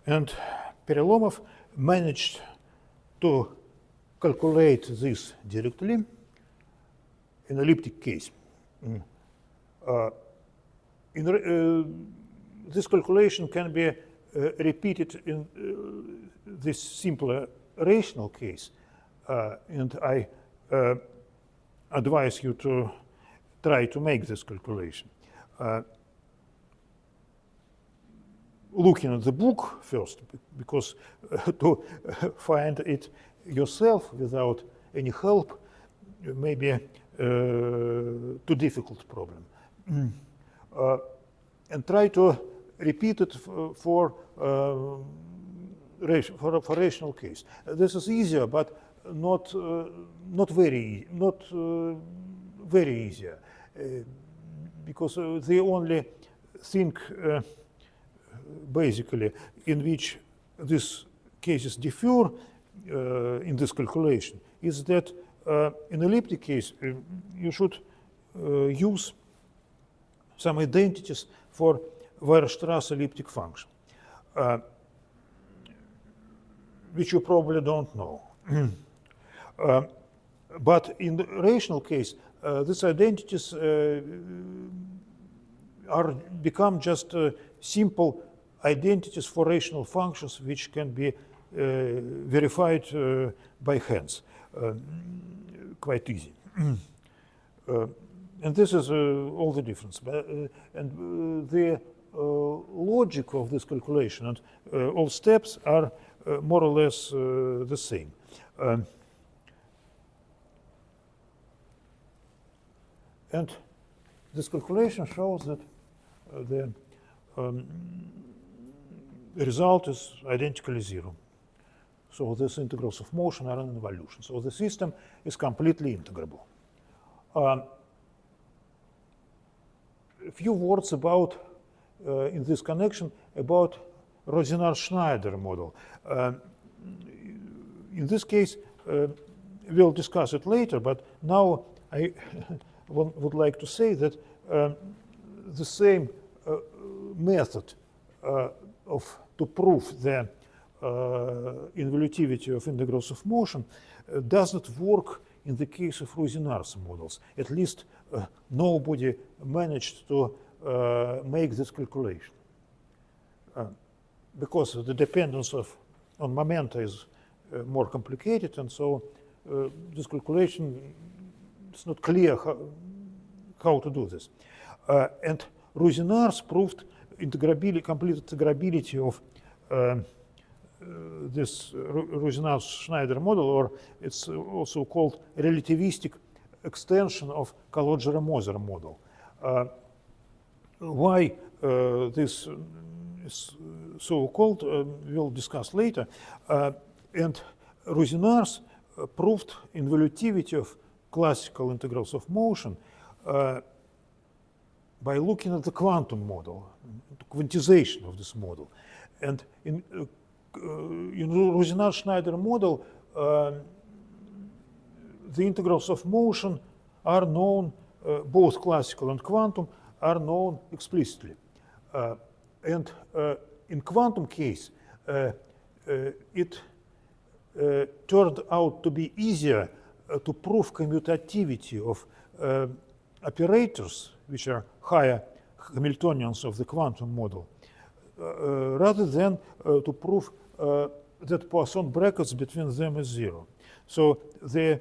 And Perelomov managed to calculate this directly in elliptic case. This calculation can be repeated in this simpler rational case, and I advise you to try to make this calculation. Looking at the book first, because to find it yourself without any help may be a too difficult problem. And try to repeat it for rational case. This is easier, but not very easier, because the only thing basically in which these cases differ in this calculation is that in elliptic case you should use some identities for Weierstrass elliptic function, which you probably don't know. But in the rational case, these identities become just simple identities for rational functions which can be verified by hands, quite easy. And this is all the difference. And the logic of this calculation and all steps are more or less the same. And this calculation shows that the result is identically zero. So these integrals of motion are an involution. So the system is completely integrable. A few words about, in this connection, about Rosenard-Schneider model. In this case, we'll discuss it later, but now I would like to say that the same method to prove the involutivity of integrals of motion doesn't work in the case of Rosenard's models. At least nobody managed to make this calculation. Because the dependence on momenta is more complicated, and so this calculation, it's not clear how to do this. And Rosenard's proved complete integrability of this Rosenard-Schneider model, or it's also called relativistic extension of Calogero-Moser model. Why this is so called, we'll discuss later. And Rosenard's proved involutivity of classical integrals of motion by looking at the quantum model, quantization of this model. And in Rosenard-Schneider model, the integrals of motion are known, both classical and quantum, are known explicitly. And in quantum case, it turned out to be easier to prove commutativity of operators, which are higher Hamiltonians of the quantum model, rather than to prove that Poisson brackets between them is zero. So the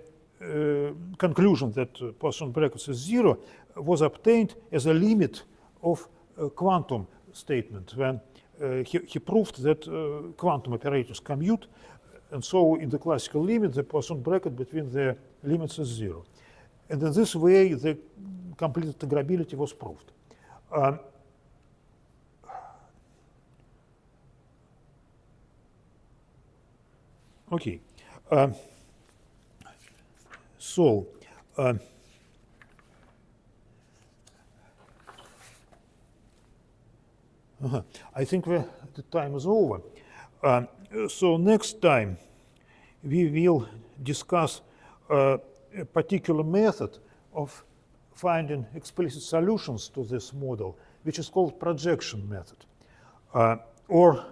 conclusion that Poisson brackets is zero was obtained as a limit of quantum statement when he proved that quantum operators commute, and so in the classical limit the Poisson bracket between the limits is zero. And in this way the complete integrability was proved. Okay. So I think the time is over. So next time we will discuss a particular method of finding explicit solutions to this model, which is called projection method, or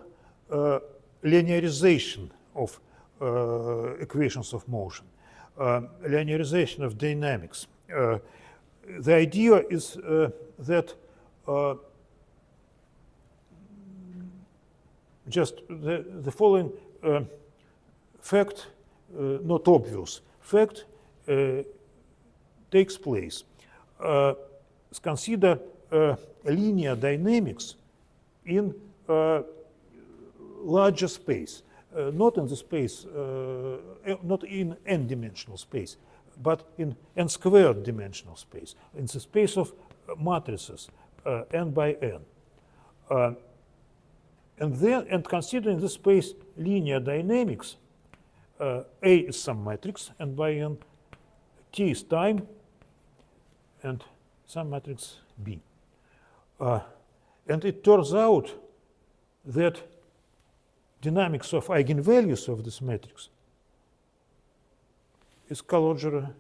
linearization of equations of motion, linearization of dynamics. The idea is that just the following fact, not obvious fact, takes place. Consider linear dynamics in larger space, not in the space, not in n-dimensional space, but in n-squared dimensional space, in the space of matrices, n by n. And considering the space linear dynamics, A is some matrix, n by n, T is time, and some matrix B. And it turns out that dynamics of eigenvalues of this matrix is Calogero,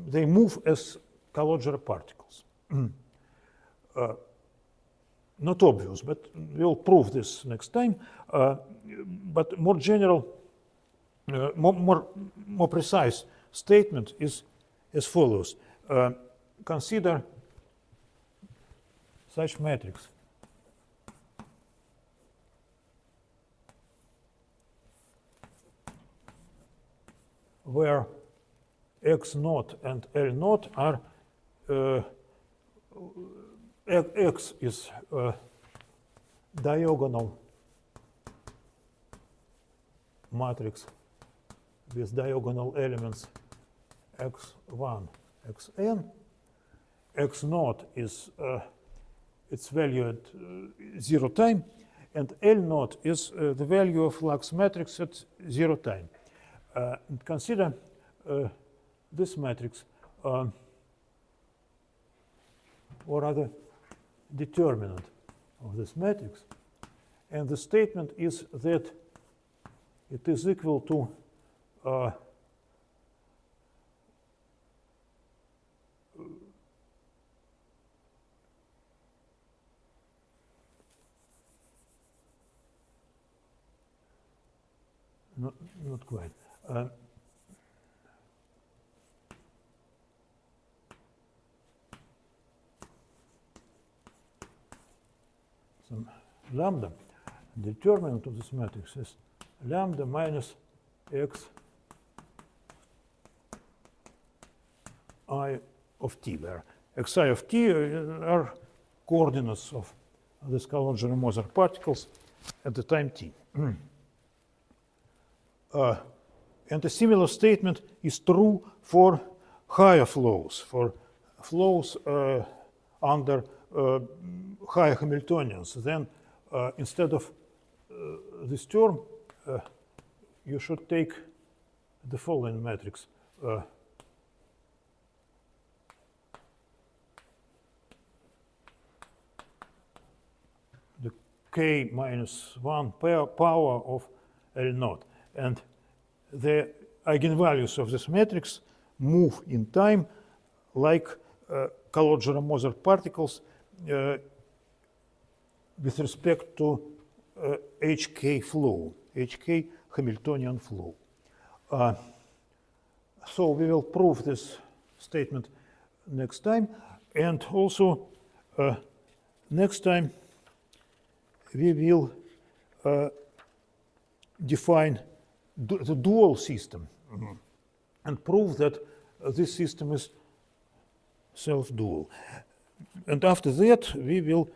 they move as Calogero particles. Not obvious, but we'll prove this next time. But more general, more precise statement is as follows. Consider such matrix. Where x naught and L naught are x is diagonal matrix with diagonal elements x1, xn. X naught is its value at 0 time, and L naught is the value of flux matrix at 0 time. And consider this matrix, or rather determinant of this matrix, and the statement is that it is equal to not quite. Some lambda, the determinant of this matrix is lambda minus x I of t, where xi of t are coordinates of these Calogero-Moser particles at the time t. And a similar statement is true for higher flows, for flows under higher Hamiltonians. Then instead of this term, you should take the following matrix. The k minus 1 power of L naught. And the eigenvalues of this matrix move in time like Calogero-Moser particles with respect to HK flow, HK Hamiltonian flow. So we will prove this statement next time, and also next time we will define the dual system and prove that this system is self-dual. And after that, we will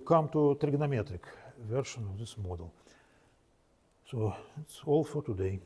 come to trigonometric version of this model. So that's all for today.